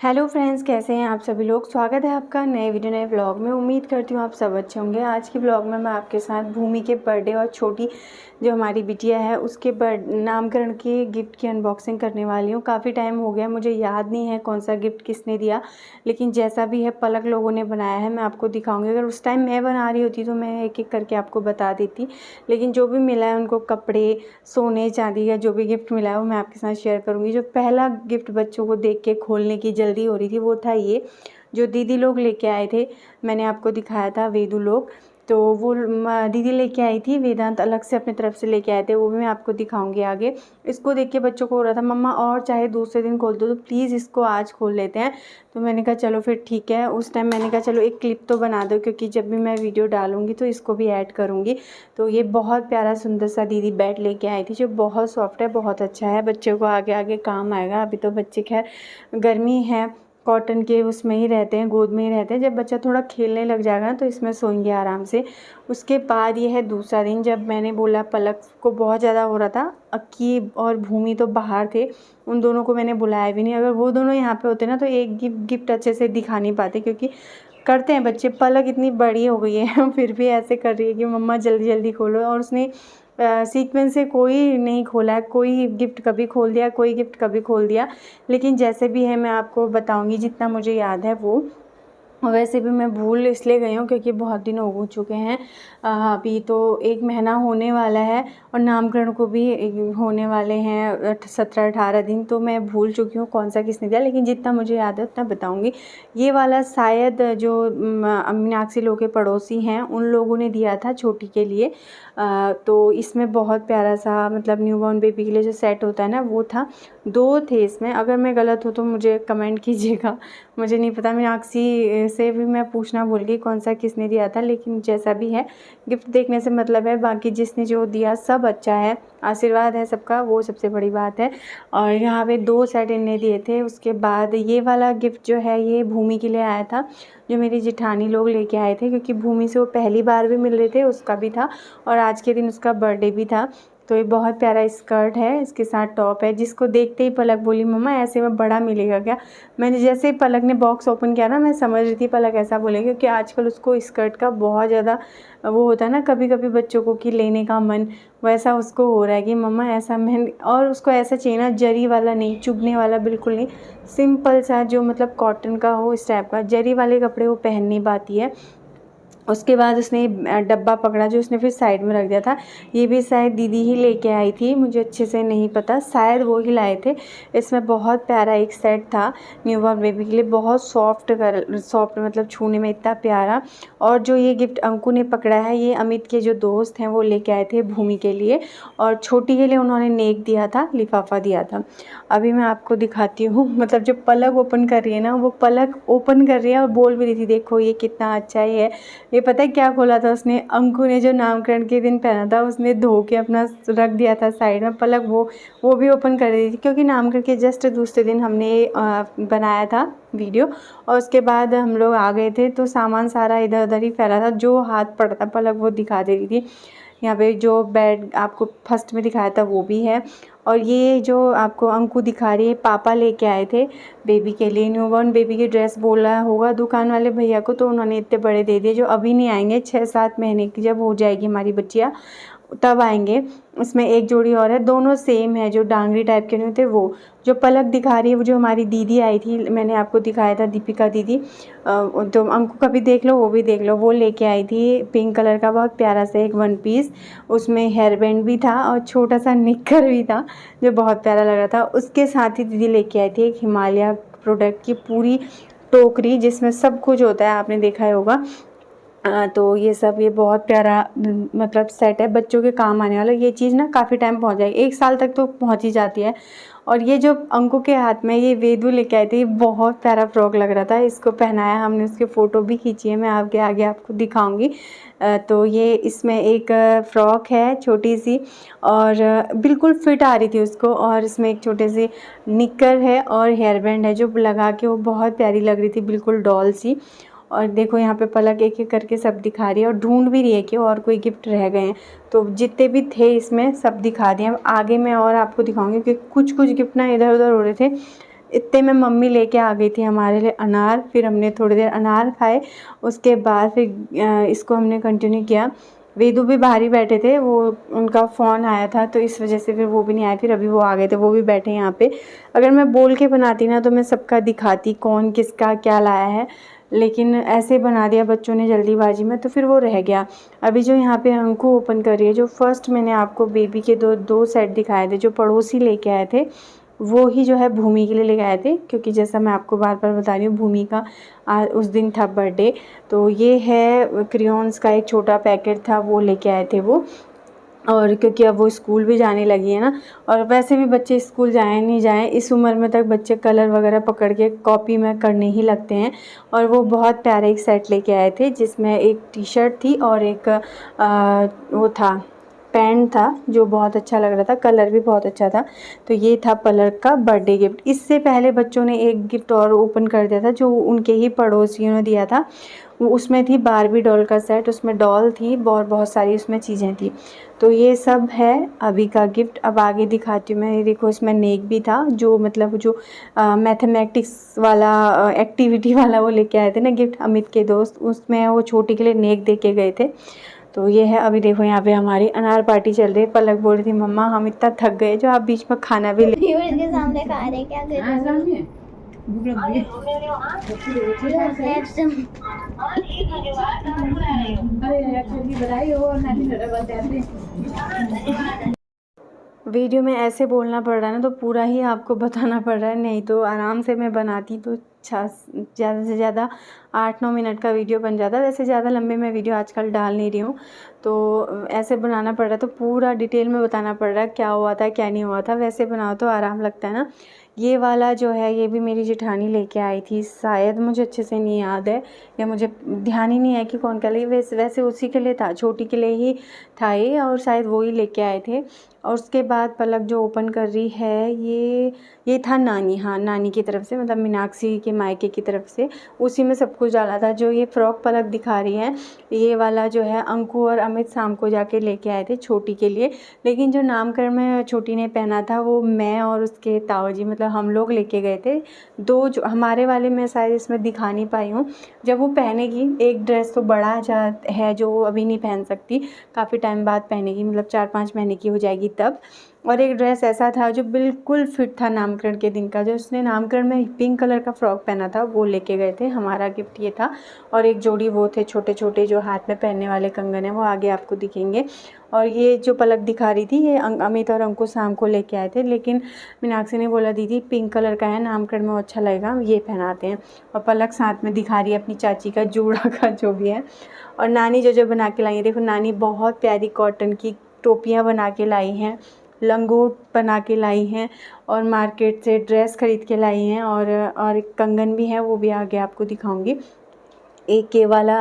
Hello friends, कैसे हैं आप सभी लोग। स्वागत है आपका नए वीडियो नए व्लॉग में। उम्मीद करती हूँ आप सब अच्छे होंगे। आज की व्लॉग में मैं आपके साथ भूमि के बर्थडे और छोटी जो हमारी बिटिया है उसके नामकरण की गिफ्ट की अनबॉक्सिंग करने वाली हूँ। काफ़ी टाइम हो गया, मुझे याद नहीं है कौन सा गिफ्ट किसने दिया, लेकिन जैसा भी है पलक लोगों ने बनाया है, मैं आपको दिखाऊँगी। अगर उस टाइम मैं बना रही होती तो मैं एक एक करके आपको बता देती, लेकिन जो भी मिला है उनको कपड़े, सोने चांदी या जो भी गिफ्ट मिला है वो मैं आपके साथ शेयर करूँगी। जो पहला गिफ्ट बच्चों को देख के खोलने की जल्दी हो रही थी वो था ये, जो दीदी लोग लेके आए थे। मैंने आपको दिखाया था वेदू लोग, तो वो दीदी लेके आई थी, वेदांत अलग से अपनी तरफ से लेके आए थे, वो भी मैं आपको दिखाऊंगी आगे। इसको देख के बच्चों को हो रहा था मम्मा और चाहे दूसरे दिन खोल दो तो प्लीज़ इसको आज खोल लेते हैं। तो मैंने कहा चलो फिर ठीक है। उस टाइम मैंने कहा चलो एक क्लिप तो बना दो, क्योंकि जब भी मैं वीडियो डालूंगी तो इसको भी ऐड करूँगी। तो ये बहुत प्यारा सुंदर सा दीदी बेड लेके आई थी, जो बहुत सॉफ्ट है, बहुत अच्छा है, बच्चों को आगे आगे काम आएगा। अभी तो बच्चे खैर गर्मी है, कॉटन के उसमें ही रहते हैं, गोद में ही रहते हैं। जब बच्चा थोड़ा खेलने लग जाएगा ना तो इसमें सोएंगे आराम से। उसके बाद ये है दूसरा दिन, जब मैंने बोला पलक को बहुत ज़्यादा हो रहा था। अक्की और भूमि तो बाहर थे, उन दोनों को मैंने बुलाया भी नहीं। अगर वो दोनों यहाँ पे होते ना तो एक गिफ्ट अच्छे से दिखा नहीं पाते, क्योंकि करते हैं बच्चे। पलक इतनी बड़ी हो गई है फिर भी ऐसे कर रही है कि मम्मा जल्दी जल्दी खोलो, और उसने सीक्वेंस से कोई नहीं खोला है। कोई गिफ्ट कभी खोल दिया, कोई गिफ्ट कभी खोल दिया, लेकिन जैसे भी है मैं आपको बताऊंगी जितना मुझे याद है वो। वैसे भी मैं भूल इसलिए गई हूँ क्योंकि बहुत दिन हो चुके हैं। अभी तो 1 महीना होने वाला है और नामकरण को भी होने वाले हैं 17-18 दिन, तो मैं भूल चुकी हूँ कौन सा किसने दिया, लेकिन जितना मुझे याद है उतना बताऊँगी। ये वाला शायद जो मीनाक्षी लोग के पड़ोसी हैं उन लोगों ने दिया था छोटी के लिए। तो इसमें बहुत प्यारा सा, मतलब न्यूबॉर्न बेबी के लिए जो सेट होता है ना वो था। 2 थे इसमें। अगर मैं गलत हूँ तो मुझे कमेंट कीजिएगा, मुझे नहीं पता। मीनाक्षी से भी मैं पूछना भूल गई कौन सा किसने दिया था, लेकिन जैसा भी है गिफ्ट देखने से मतलब है। बाकी जिसने जो दिया सब अच्छा है, आशीर्वाद है सबका, वो सबसे बड़ी बात है। और यहाँ पे 2 सेट इनने दिए थे। उसके बाद ये वाला गिफ्ट जो है ये भूमि के लिए आया था, जो मेरी जेठानी लोग लेके आए थे, क्योंकि भूमि से वो पहली बार भी मिल रहे थे, उसका भी था और आज के दिन उसका बर्थडे भी था। तो ये बहुत प्यारा स्कर्ट है, इसके साथ टॉप है, जिसको देखते ही पलक बोली मम्मा ऐसे में बड़ा मिलेगा क्या। मैंने जैसे ही पलक ने बॉक्स ओपन किया ना, मैं समझ रही थी पलक ऐसा बोलेगी, क्योंकि आजकल उसको स्कर्ट का बहुत ज़्यादा वो होता है ना कभी कभी बच्चों को कि लेने का मन, वैसा उसको हो रहा है कि मम्मा ऐसा। मैं और उसको ऐसा चाहिए ना, जरी वाला नहीं, चुभने वाला बिल्कुल नहीं, सिंपल सा जो मतलब कॉटन का हो, इस टाइप का। जरी वाले कपड़े वो पहन नहीं पाती है। उसके बाद उसने डब्बा पकड़ा जो उसने फिर साइड में रख दिया था। ये भी शायद दीदी ही लेके आई थी, मुझे अच्छे से नहीं पता, शायद वो ही लाए थे। इसमें बहुत प्यारा एक सेट था न्यूबॉर्न बेबी के लिए, बहुत सॉफ्ट सॉफ्ट, मतलब छूने में इतना प्यारा। और जो ये गिफ्ट अंकु ने पकड़ा है, ये अमित के जो दोस्त हैं वो लेके आए थे भूमि के लिए, और छोटी के लिए उन्होंने नेक दिया था, लिफाफा दिया था। अभी मैं आपको दिखाती हूँ, मतलब जो पलक ओपन कर रही है ना, वो पलक ओपन कर रही है और बोल भी रही थी देखो ये कितना अच्छा है। ये पता है क्या खोला था उसने, अंकु ने जो नामकरण के दिन पहना था उसने धो के अपना रख दिया था साइड में। पलक वो भी ओपन कर रही थी, क्योंकि नामकरण के जस्ट दूसरे दिन हमने बनाया था वीडियो, और उसके बाद हम लोग आ गए थे तो सामान सारा इधर उधर ही फैला था, जो हाथ पड़ा था पलक वो दिखा दे रही थी। यहाँ पे जो बेड आपको फर्स्ट में दिखाया था वो भी है। और ये जो आपको अंकु दिखा रही है, पापा लेके आए थे बेबी के लिए, न्यूबॉर्न बेबी की ड्रेस बोला होगा दुकान वाले भैया को, तो उन्होंने इतने बड़े दे दिए, जो अभी नहीं आएंगे, 6-7 महीने की जब हो जाएगी हमारी बच्चियाँ तब आएंगे। इसमें एक जोड़ी और है, दोनों सेम है, जो डांगरी टाइप के नहीं थे वो। जो पलक दिखा रही है वो जो हमारी दीदी आई थी, मैंने आपको दिखाया था, दीपिका दीदी। तो अंकु का भी देख लो, वो भी देख लो, वो लेके आई थी पिंक कलर का बहुत प्यारा सा एक 1 पीस। उसमें हेयर बैंड भी था और छोटा सा निक्कर भी था, जो बहुत प्यारा लग रहा था। उसके साथ ही दीदी लेके आई थी एक हिमालय प्रोडक्ट की पूरी टोकरी, जिसमें सब कुछ होता है, आपने देखा ही होगा। तो ये सब, ये बहुत प्यारा मतलब सेट है, बच्चों के काम आने वाला। ये चीज़ ना काफ़ी टाइम पहुंच जाएगी, 1 साल तक तो पहुंच ही जाती है। और ये जो अंकु के हाथ में ये वेदू लेके आए थे, बहुत प्यारा फ्रॉक लग रहा था, इसको पहनाया हमने, उसकी फ़ोटो भी खींची है, मैं आपके आगे आपको दिखाऊंगी। तो ये इसमें एक फ़्रॉक है छोटी सी, और बिल्कुल फिट आ रही थी उसको, और इसमें एक छोटे से निक्कर है और हेयर बैंड है, जो लगा के वो बहुत प्यारी लग रही थी, बिल्कुल डॉल सी। और देखो यहाँ पे पलक एक एक करके सब दिखा रही है, और ढूंढ भी रही है कि और कोई गिफ्ट रह गए हैं। तो जितने भी थे इसमें सब दिखा दिए। अब आगे मैं और आपको दिखाऊंगी, क्योंकि कुछ कुछ गिफ्ट ना इधर उधर हो रहे थे, इतने में मम्मी लेके आ गई थी हमारे लिए अनार। फिर हमने थोड़ी देर अनार खाए, उसके बाद फिर इसको हमने कंटिन्यू किया। वेदू भी बाहर ही बैठे थे, वो उनका फ़ोन आया था तो इस वजह से फिर वो भी नहीं आए। फिर अभी वो आ गए थे, वो भी बैठे यहाँ पे। अगर मैं बोल के बनाती ना तो मैं सबका दिखाती कौन किसका क्या लाया है, लेकिन ऐसे बना दिया बच्चों ने जल्दीबाजी में तो फिर वो रह गया। अभी जो यहाँ पे अंकु ओपन कर रही है, जो फर्स्ट मैंने आपको बेबी के दो सेट दिखाए थे जो पड़ोसी लेके आए थे, वो ही जो है भूमि के लिए लेके आए थे, क्योंकि जैसा मैं आपको बार बार बता रही हूँ भूमि का उस दिन था बर्थडे। तो ये है क्रेयॉन्स का एक छोटा पैकेट था, वो लेके आए थे वो। और क्योंकि अब वो स्कूल भी जाने लगी है ना, और वैसे भी बच्चे स्कूल जाएं नहीं जाएं, इस उम्र में तक बच्चे कलर वगैरह पकड़ के कॉपी में करने ही लगते हैं। और वो बहुत प्यारे एक सेट लेके आए थे जिसमें एक टी शर्ट थी और एक वो था पैंट था जो बहुत अच्छा लग रहा था, कलर भी बहुत अच्छा था। तो ये था पलक का बर्थडे गिफ्ट। इससे पहले बच्चों ने एक गिफ्ट और ओपन कर दिया था जो उनके ही पड़ोसियों ने दिया था। वो उसमें थी बारबी डॉल का सेट, उसमें डॉल थी और बहुत सारी उसमें चीज़ें थी। तो ये सब है अभी का गिफ्ट। अब आगे दिखाती हूँ मैं। ये देखो इसमें नेक भी था, जो मतलब जो मैथमेटिक्स वाला एक्टिविटी वाला वो लेके आए थे ना गिफ्ट अमित के दोस्त, उसमें वो छोटी के लिए नेक दे के गए थे। तो ये है। अभी देखो यहाँ पे हमारी अनार पार्टी चल रही है। पलक बोल रही थी मम्मा हम इतना थक गए जो आप बीच में खाना भी ले के सामने खा रहे क्या कर रहे हैं? वीडियो में ऐसे बोलना पड़ रहा है ना तो पूरा ही आपको बताना पड़ रहा है, नहीं तो आराम से मैं बनाती तो ज़्यादा से ज़्यादा 8-9 मिनट का वीडियो बन जाता। वैसे ज़्यादा लंबे मैं वीडियो आजकल डाल नहीं रही हूँ, तो ऐसे बनाना पड़ रहा है तो पूरा डिटेल में बताना पड़ रहा है क्या हुआ था क्या नहीं हुआ था। वैसे बनाओ तो आराम लगता है ना। ये वाला जो है ये भी मेरी जेठानी लेके आई थी, शायद मुझे अच्छे से नहीं याद है या मुझे ध्यान ही नहीं है कि कौन क्या लिए। वैसे उसी के लिए था, छोटी के लिए ही था ये, और शायद वो ही लेके आए थे। और उसके बाद पलक जो ओपन कर रही है ये था नानी, हाँ नानी की तरफ से, मतलब मीनाक्षी के मायके की तरफ से, उसी में सब कुछ डाला था। जो ये फ्रॉक पलक दिखा रही है ये वाला जो है अंकु और अमित शाम को जाके लेके आए थे छोटी के लिए, लेकिन जो नामकरण में छोटी ने पहना था वो मैं और उसके ताऊजी मतलब हम लोग लेके गए थे। दो जो हमारे वाले मैं शायद इसमें दिखा नहीं पाई हूँ, जब वो पहनेगी एक ड्रेस तो बड़ा है जो वो अभी नहीं पहन सकती, काफ़ी टाइम बाद पहनेगी, मतलब 4-5 महीने की हो जाएगी तब। और एक ड्रेस ऐसा था जो बिल्कुल फिट था नामकरण के दिन का, जो उसने नामकरण में पिंक कलर का फ्रॉक पहना था वो लेके गए थे, हमारा गिफ्ट ये था। और एक जोड़ी वो थे छोटे छोटे जो हाथ में पहनने वाले कंगन हैं, वो आगे आपको दिखेंगे। और ये जो पलक दिखा रही थी ये अमित और अंकुश शाम को लेके आए थे, लेकिन मीनाक्षी ने बोला दीदी पिंक कलर का है नामकरण में वो अच्छा लगेगा, ये पहनाते हैं। और पलक साथ में दिखा रही है अपनी चाची का जूड़ा का जो भी है। और नानी जो बना के लाई है, देखो नानी बहुत प्यारी कॉटन की टोपियाँ बना के लाई हैं, लंगोट बना के लाई हैं, और मार्केट से ड्रेस ख़रीद के लाई हैं, और एक कंगन भी है वो भी आगे आपको दिखाऊंगी। एक ये वाला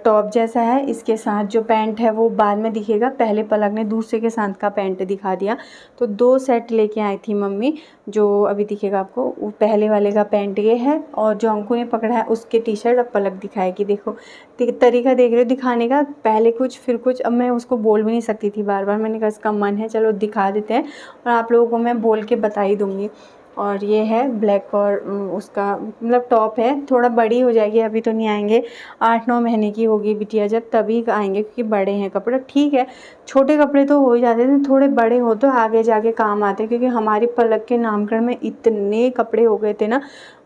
टॉप जैसा है, इसके साथ जो पैंट है वो बाद में दिखेगा, पहले पलक ने दूसरे के साथ का पैंट दिखा दिया। तो 2 सेट लेके आई थी मम्मी, जो अभी दिखेगा आपको। वो पहले वाले का पैंट ये है, और जो अंकु ने पकड़ा है उसके टी शर्ट अब पलक दिखाएगी। देखो तरीका देख रहे हो दिखाने का, पहले कुछ फिर कुछ। अब मैं उसको बोल भी नहीं सकती थी बार बार, मैंने कहा इसका मन है चलो दिखा देते हैं, और आप लोगों को मैं बोल के बता ही दूँगी। और ये है ब्लैक, और उसका मतलब टॉप है, थोड़ा बड़ी हो जाएगी अभी तो नहीं आएंगे, 8-9 महीने की होगी बिटिया जब तभी आएंगे, क्योंकि बड़े हैं कपड़े। ठीक है छोटे कपड़े तो हो ही जाते थे, थोड़े बड़े हो तो आगे जाके काम आते, क्योंकि हमारी पलक के नामकरण में इतने कपड़े हो गए थे ना,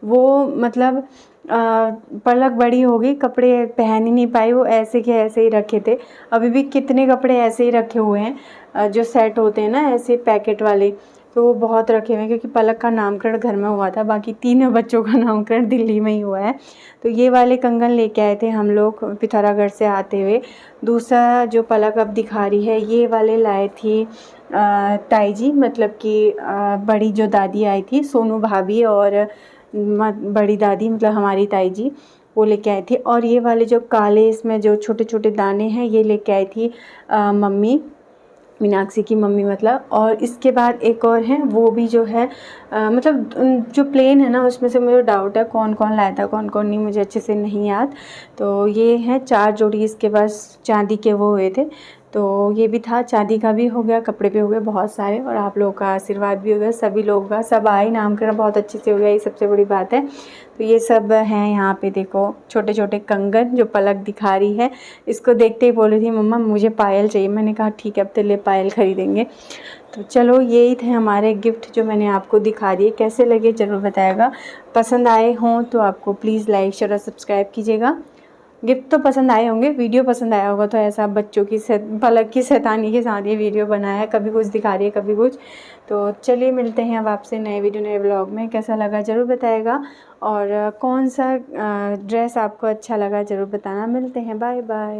वो मतलब पलक बड़ी हो गई, कपड़े पहन ही नहीं पाई, वो ऐसे के ऐसे ही रखे थे। अभी भी कितने कपड़े ऐसे ही रखे हुए हैं, जो सेट होते हैं ना ऐसे पैकेट वाले, तो वो बहुत रखे हुए हैं, क्योंकि पलक का नामकरण घर में हुआ था, बाकी तीनों बच्चों का नामकरण दिल्ली में ही हुआ है। तो ये वाले कंगन लेके आए थे हम लोग पिथौरागढ़ से आते हुए। दूसरा जो पलक अब दिखा रही है ये वाले लाए थी ताई जी, मतलब कि बड़ी जो दादी आई थी सोनू भाभी, और बड़ी दादी मतलब हमारी ताई जी, वो लेके आई थी। और ये वाले जो काले इसमें जो छोटे छोटे दाने हैं ये लेके आई थी मम्मी, मीनाक्षी की मम्मी मतलब। और इसके बाद एक और है वो भी जो है मतलब जो प्लेन है ना उसमें से मुझे डाउट है कौन कौन लाया था कौन कौन नहीं, मुझे अच्छे से नहीं याद। तो ये है 4 जोड़ी इसके पास चांदी के वो हुए थे, तो ये भी था, चांदी का भी हो गया, कपड़े भी हो गए बहुत सारे, और आप लोगों का आशीर्वाद भी हो गया, सभी लोगों का, सब आए, नामकरण बहुत अच्छे से हो गया, ये सबसे बड़ी बात है। तो ये सब हैं यहाँ पे, देखो छोटे छोटे कंगन जो पलक दिखा रही है। इसको देखते ही बोल रही थी मम्मा मुझे पायल चाहिए। मैंने कहा ठीक है अब तेरे लिए पायल ख़रीदेंगे। तो चलो यही थे हमारे गिफ्ट जो मैंने आपको दिखा दिए। कैसे लगे ज़रूर बताएगा। पसंद आए हों तो आपको प्लीज़ लाइक शेयर और सब्सक्राइब कीजिएगा। गिफ्ट तो पसंद आए होंगे, वीडियो पसंद आया होगा तो ऐसा बच्चों की पलक की शैतानी के साथ ये वीडियो बनाया है, कभी कुछ दिखा रही है कभी कुछ। तो चलिए मिलते हैं अब आपसे नए वीडियो नए व्लॉग में। कैसा लगा ज़रूर बताएगा, और कौन सा ड्रेस आपको अच्छा लगा ज़रूर बताना। मिलते हैं, बाय बाय।